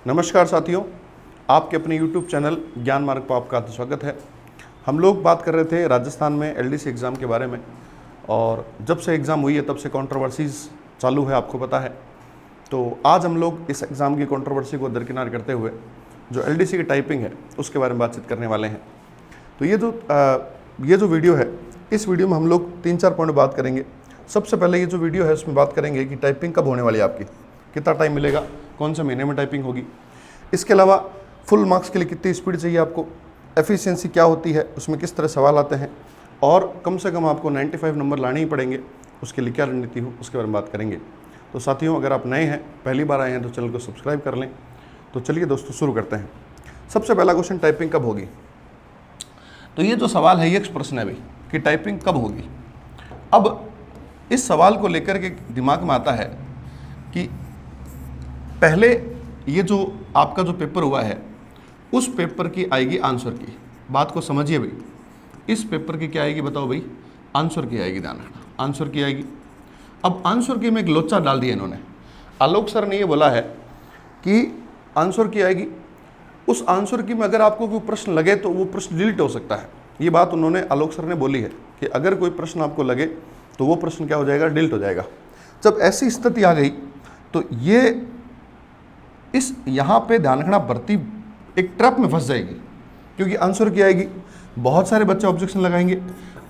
नमस्कार साथियों, आपके अपने YouTube चैनल ज्ञान मार्ग पर आपका स्वागत है। हम लोग बात कर रहे थे राजस्थान में LDC एग्ज़ाम के बारे में, और जब से एग्ज़ाम हुई है तब से कंट्रोवर्सीज़ चालू है, आपको पता है। तो आज हम लोग इस एग्ज़ाम की कंट्रोवर्सी को दरकिनार करते हुए जो LDC की टाइपिंग है उसके बारे में बातचीत करने वाले हैं। तो ये जो वीडियो है, इस वीडियो में हम लोग 3-4 पॉइंट बात करेंगे। सबसे पहले ये जो वीडियो है उसमें बात करेंगे कि टाइपिंग कब होने वाली है आपकी, कितना टाइम मिलेगा, कौन से महीने में टाइपिंग होगी। इसके अलावा फुल मार्क्स के लिए कितनी स्पीड चाहिए आपको, एफिशिएंसी क्या होती है, उसमें किस तरह सवाल आते हैं, और कम से कम आपको 95 नंबर लाने ही पड़ेंगे, उसके लिए क्या रणनीति हो, उसके बारे में बात करेंगे। तो साथियों, अगर आप नए हैं, पहली बार आए हैं, तो चैनल को सब्सक्राइब कर लें। तो चलिए दोस्तों, शुरू करते हैं। सबसे पहला क्वेश्चन, टाइपिंग कब होगी। तो ये जो सवाल है, ये एक प्रश्न है भाई कि टाइपिंग कब होगी। अब इस सवाल को लेकर के दिमाग में आता है कि पहले ये जो आपका जो पेपर हुआ है, उस पेपर की आएगी आंसर की। बात को समझिए भाई, इस पेपर की क्या आएगी बताओ भाई, आंसर की आएगी। ध्यान रखना, आंसर की आएगी। अब आंसर की में एक लोचा डाल दिया इन्होंने। आलोक सर ने ये बोला है कि आंसर की आएगी, उस आंसर की में अगर आपको कोई प्रश्न लगे तो वो प्रश्न डिलीट हो सकता है। ये बात उन्होंने, आलोक सर ने बोली है कि अगर कोई प्रश्न आपको लगे तो वो प्रश्न क्या हो जाएगा, डिलीट हो जाएगा। जब ऐसी स्थिति आ गई तो ये यहाँ पे ध्यान रखना, भर्ती एक ट्रैप में फंस जाएगी, क्योंकि आंसर की आएगी। बहुत सारे बच्चे ऑब्जेक्शन लगाएंगे,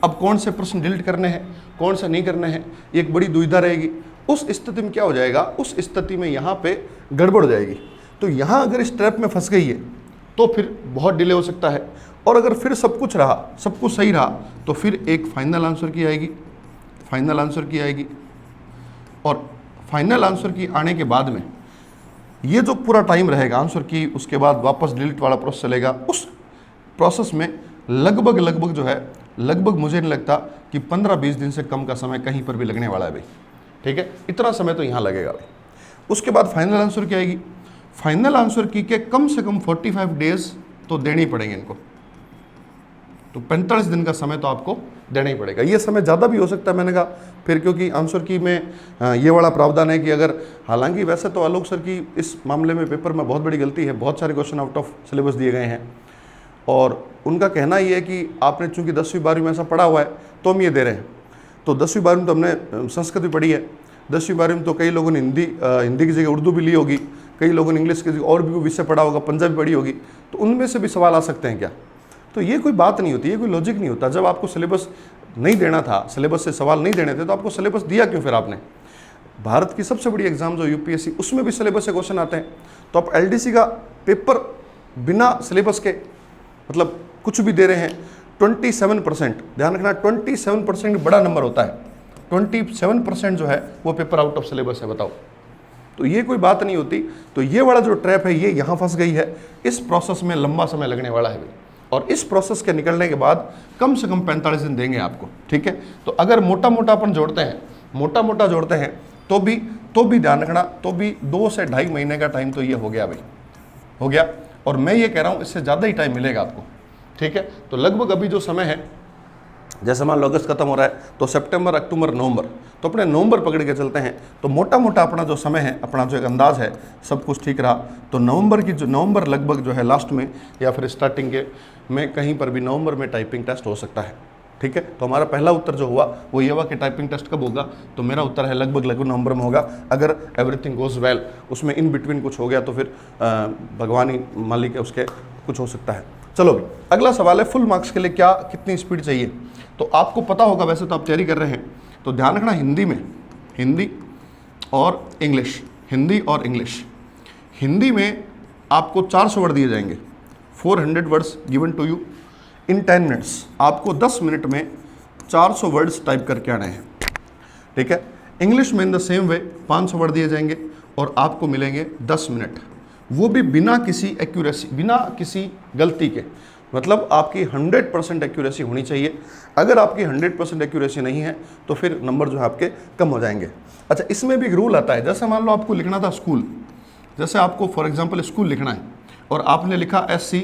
अब कौन से प्रश्न डिलीट करने हैं, कौन से नहीं करने हैं, एक बड़ी दुविधा रहेगी। उस स्थिति में क्या हो जाएगा, उस स्थिति में यहाँ पे गड़बड़ हो जाएगी। तो यहाँ अगर इस ट्रैप में फंस गई है तो फिर बहुत डिले हो सकता है। और अगर फिर सब कुछ रहा, सब कुछ सही रहा, तो फिर एक फाइनल आंसर की आएगी, फाइनल आंसर की आएगी। और फाइनल आंसर की आने के बाद में ये जो पूरा टाइम रहेगा आंसर की, उसके बाद वापस डिलीट वाला प्रोसेस चलेगा। उस प्रोसेस में लगभग जो है, लगभग मुझे नहीं लगता कि 15-20 दिन से कम का समय कहीं पर भी लगने वाला है भाई। ठीक है, इतना समय तो यहाँ लगेगा भाई। उसके बाद फाइनल आंसर की आएगी। फाइनल आंसर की के कम से कम 45 डेज तो देने ही पड़ेंगे इनको। तो 45 दिन का समय तो आपको देना ही पड़ेगा। ये समय ज़्यादा भी हो सकता है, मैंने कहा फिर, क्योंकि आंसर की में ये वाला प्रावधान है कि अगर, हालांकि वैसे तो आलोक सर की इस मामले में पेपर में बहुत बड़ी गलती है, बहुत सारे क्वेश्चन आउट ऑफ सिलेबस दिए गए हैं। और उनका कहना ये है कि आपने चूंकि 10वीं 12वीं में ऐसा पढ़ा हुआ है तो हम ये दे रहे हैं। तो 10वीं 12वीं में तो हमने संस्कृत भी पढ़ी है, 10वीं 12वीं में तो कई लोगों ने हिंदी की जगह उर्दू भी ली होगी, कई लोगों ने इंग्लिश की जगह और भी विषय पढ़ा होगा, पंजाबी पढ़ी होगी। तो उनमें से भी सवाल आ सकते हैं क्या। तो ये कोई बात नहीं होती, ये कोई लॉजिक नहीं होता। जब आपको सिलेबस नहीं देना था, सिलेबस से सवाल नहीं देने थे, तो आपको सिलेबस दिया क्यों फिर आपने। भारत की सबसे बड़ी एग्जाम जो UPSC, उसमें भी सिलेबस से क्वेश्चन आते हैं। तो आप LDC का पेपर बिना सिलेबस के, मतलब कुछ भी दे रहे हैं। 27%, ध्यान रखना, 27% बड़ा नंबर होता है। 27% जो है वो पेपर आउट ऑफ सिलेबस है, बताओ। तो ये कोई बात नहीं होती। तो ये वाला जो ट्रैप है, ये यहाँ फंस गई है। इस प्रोसेस में लंबा समय लगने वाला है भाई, और इस प्रोसेस के निकलने के बाद कम से कम 45 दिन देंगे आपको। ठीक है, तो अगर मोटा मोटा अपन जोड़ते हैं, मोटा जोड़ते हैं, तो भी ध्यान रखना, तो भी 2 से 2.5 महीने का टाइम तो ये हो गया भाई, हो गया। और मैं ये कह रहा हूँ इससे ज़्यादा ही टाइम मिलेगा आपको। ठीक है, तो लगभग अभी जो समय है, जैसे मान लो अगस्त खत्म हो रहा है, तो सितंबर, अक्टूबर, नवंबर, तो अपने नवंबर पकड़ के चलते हैं। तो मोटा अपना जो समय है, अपना जो एक अंदाज है, सब कुछ ठीक रहा तो नवंबर लगभग जो है लास्ट में, या फिर स्टार्टिंग के में, कहीं पर भी नवंबर में टाइपिंग टेस्ट हो सकता है। ठीक है, तो हमारा पहला उत्तर जो हुआ वो ये हुआ कि टाइपिंग टेस्ट कब होगा। तो मेरा उत्तर है लगभग नवंबर में होगा। अगर एवरीथिंग गोज वेल, उसमें इन बिटवीन कुछ हो गया तो फिर भगवान ही मालिक है, उसके कुछ हो सकता है। चलो भी, अगला सवाल है, फुल मार्क्स के लिए क्या, कितनी स्पीड चाहिए। तो आपको पता होगा, वैसे तो आप तैयारी कर रहे हैं, तो ध्यान रखना, हिंदी और इंग्लिश, हिंदी में आपको 400 वर्ड दिए जाएंगे, 400 words given to you in 10 minutes. आपको 10 मिनट में 400 वर्ड्स टाइप करके आने हैं। ठीक है, इंग्लिश में in the same way 500 word दिए जाएंगे और आपको मिलेंगे 10 मिनट, वो भी बिना किसी एक्यूरेसी, बिना किसी गलती के। मतलब आपकी 100% एक्यूरेसी होनी चाहिए। अगर आपकी 100% एक्यूरेसी नहीं है तो फिर नंबर जो है आपके कम हो जाएंगे। अच्छा, इसमें भी एक रूल आता है। जैसे मान लो आपको लिखना था स्कूल, जैसे आपको फॉर एग्जांपल स्कूल लिखना है और आपने लिखा SC,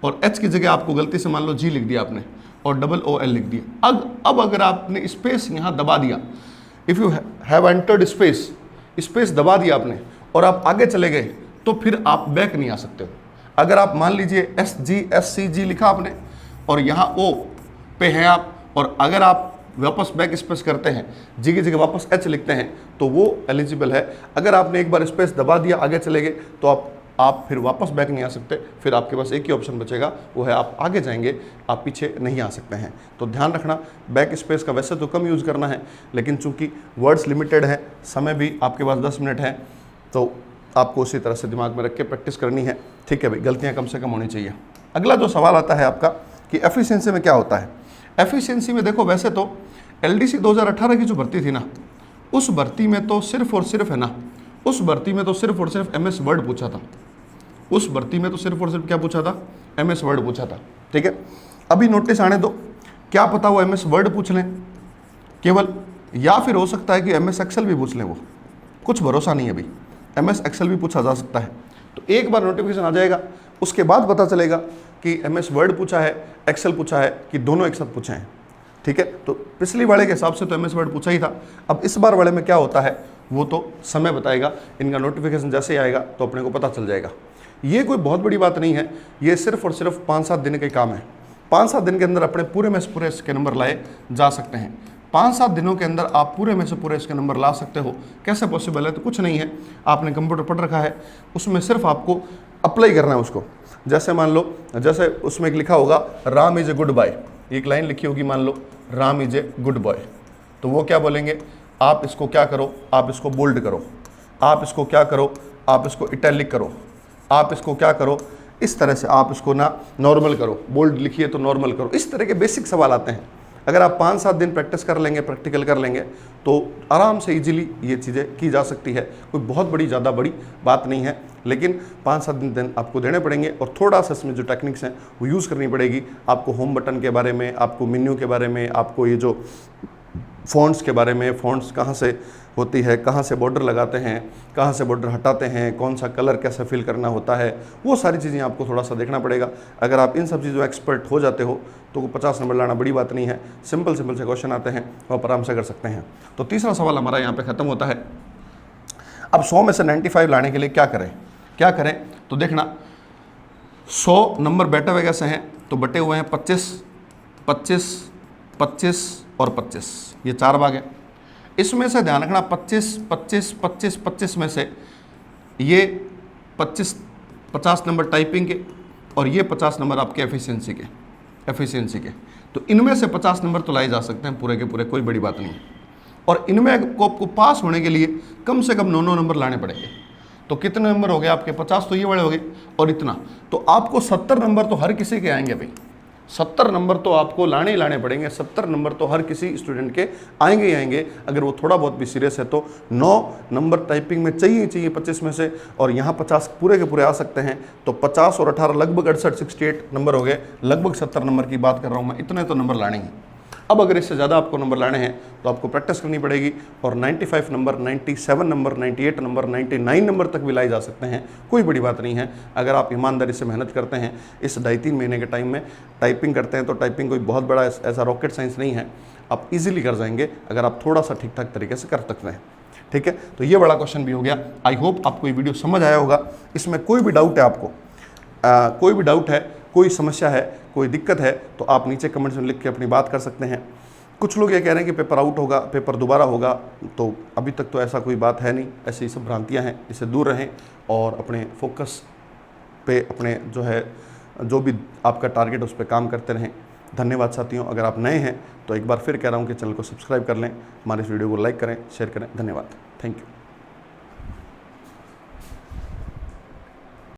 और H की जगह आपको गलती से मान लो G लिख दिया आपने, और OOL लिख दिया। अब अगर आपने स्पेस यहाँ दबा दिया, if you have entered space दबा दिया आपने, और आप आगे चले गए, तो फिर आप बैक नहीं आ सकते हो। अगर आप मान लीजिए SG लिखा आपने और यहाँ O पे है आप, और अगर आप वापस बैक स्पेस करते हैं, जी की जगह वापस H लिखते हैं, तो वो एलिजिबल है। अगर आपने एक बार स्पेस दबा दिया, आगे चले गए, तो आप फिर वापस बैक नहीं आ सकते। फिर आपके पास एक ही ऑप्शन बचेगा, वो है आप आगे जाएंगे, आप पीछे नहीं आ सकते हैं। तो ध्यान रखना, बैक स्पेस का वैसे तो कम यूज़ करना है, लेकिन चूंकि वर्ड्स लिमिटेड है, समय भी आपके पास 10 मिनट है, तो आपको उसी तरह से दिमाग में रख के प्रैक्टिस करनी है। ठीक है भाई, गलतियाँ कम से कम होनी चाहिए। अगला जो सवाल आता है आपका कि एफिशिएंसी में क्या होता है। एफिशिएंसी में देखो, वैसे तो LDC 2018 की जो भर्ती थी ना, उस भर्ती में तो सिर्फ और सिर्फ है ना, उस भर्ती में तो सिर्फ और सिर्फ MS वर्ड पूछा था। उस भर्ती में तो सिर्फ और सिर्फ क्या पूछा था, MS वर्ड पूछा था। ठीक है, अभी नोटिस आने दो, क्या पता वो MS वर्ड पूछ लें केवल, या फिर हो सकता है कि MS एक्सेल भी पूछ लें, वो कुछ भरोसा नहीं है अभी, MS एक्सेल भी पूछा जा सकता है। तो एक बार नोटिफिकेशन आ जाएगा, उसके बाद पता चलेगा कि MS वर्ड पूछा है, एक्सेल पूछा है, कि दोनों एक साथ पूछे हैं। ठीक है, तो पिछली वाले के हिसाब से तो MS वर्ड पूछा ही था। अब इस बार वाले में क्या होता है वो तो समय बताएगा, इनका नोटिफिकेशन जैसे ही आएगा तो अपने को पता चल जाएगा। ये कोई बहुत बड़ी बात नहीं है, ये सिर्फ और सिर्फ 5-7 दिन के काम है। 5-7 दिन के अंदर अपने पूरे में से पूरे इसके नंबर लाए जा सकते हैं। 5-7 दिनों के अंदर आप पूरे में से पूरे इसके नंबर ला सकते हो। कैसे पॉसिबल है? तो कुछ नहीं है, आपने कंप्यूटर पढ़ रखा है, उसमें सिर्फ आपको अप्लाई करना है उसको। जैसे मान लो, जैसे उसमें एक लिखा होगा Ram is a good boy, एक लाइन लिखी होगी, मान लो Ram is a good boy, तो वो क्या बोलेंगे, आप इसको क्या करो, आप इसको बोल्ड करो, आप इसको क्या करो, आप इसको इटैलिक करो, आप इसको क्या करो, इस तरह से आप इसको ना नॉर्मल करो, बोल्ड लिखिए तो नॉर्मल करो। इस तरह के बेसिक सवाल आते हैं। अगर आप 5-7 दिन प्रैक्टिस कर लेंगे, प्रैक्टिकल कर लेंगे, तो आराम से इजीली ये चीज़ें की जा सकती है। कोई बहुत बड़ी ज़्यादा बड़ी बात नहीं है, लेकिन 5-7 दिन आपको देने पड़ेंगे और थोड़ा सा इसमें जो टेक्निक्स हैं वो यूज़ करनी पड़ेगी। आपको होम बटन के बारे में, आपको मेन्यू के बारे में, आपको ये जो फ़ॉन्ट्स के बारे में, फ़ॉन्ट्स कहाँ से होती है, कहाँ से बॉर्डर लगाते हैं, कहाँ से बॉर्डर हटाते हैं, कौन सा कलर कैसे फिल करना होता है, वो सारी चीज़ें आपको थोड़ा सा देखना पड़ेगा। अगर आप इन सब चीज़ों एक्सपर्ट हो जाते हो तो 50 नंबर लाना बड़ी बात नहीं है। सिंपल से क्वेश्चन आते हैं, वो आप आराम से कर सकते हैं। तो तीसरा सवाल हमारा यहाँ पे ख़त्म होता है। अब 100 में से 95 लाने के लिए क्या करें? तो देखना, 100 नंबर बैठे हुए कैसे हैं, तो बटे हुए हैं 25, 25, 25 और 25, ये 4 भाग है। इसमें से ध्यान रखना 25, 25, 25, 25 में से ये 50 नंबर टाइपिंग के और ये 50 नंबर आपके एफिशिएंसी के। तो इनमें से 50 नंबर तो लाए जा सकते हैं पूरे के पूरे, कोई बड़ी बात नहीं है। और इनमें आपको पास होने के लिए कम से कम 9 नंबर लाने पड़ेंगे। तो कितने नंबर हो गए आपके? 50 तो ये वाले हो गए और इतना, तो आपको 70 नंबर तो हर किसी के आएंगे भाई। 70 नंबर तो आपको लाने ही लाने पड़ेंगे। 70 नंबर तो हर किसी स्टूडेंट के आएंगे ही आएंगे, अगर वो थोड़ा बहुत भी सीरियस है तो। 9 नंबर टाइपिंग में चाहिए 25 में से, और यहाँ 50 पूरे के पूरे आ सकते हैं। तो 50 और 18 लगभग 68, 68 नंबर हो गए। लगभग 70 नंबर की बात कर रहा हूँ मैं, इतने तो नंबर लाने हैं। अब अगर इससे ज़्यादा आपको नंबर लाने हैं तो आपको प्रैक्टिस करनी पड़ेगी, और 95 नंबर, 97 नंबर, 98 नंबर, 99 नंबर तक भी लाए जा सकते हैं। कोई बड़ी बात नहीं है अगर आप ईमानदारी से मेहनत करते हैं। इस 2.5-3 महीने के टाइम में टाइपिंग करते हैं, तो टाइपिंग कोई बहुत बड़ा ऐसा रॉकेट साइंस नहीं है, आप इजीली कर जाएंगे अगर आप थोड़ा सा ठीक ठाक तरीके से कर सकते हैं। ठीक है, तो ये बड़ा क्वेश्चन भी हो गया। आई होप आपको ये वीडियो समझ आया होगा। इसमें कोई भी डाउट है आपको, कोई भी डाउट है, कोई समस्या है, कोई दिक्कत है, तो आप नीचे कमेंट्स में लिख के अपनी बात कर सकते हैं। कुछ लोग ये कह रहे हैं कि पेपर आउट होगा, पेपर दोबारा होगा, तो अभी तक तो ऐसा कोई बात है नहीं। ऐसी सब भ्रांतियां हैं, इससे दूर रहें और अपने फोकस पे, अपने जो भी आपका टारगेट उस पर काम करते रहें। धन्यवाद साथियों। अगर आप नए हैं तो एक बार फिर कह रहा हूँ कि चैनल को सब्सक्राइब कर लें, हमारे इस वीडियो को लाइक करें, शेयर करें। धन्यवाद, थैंक यू।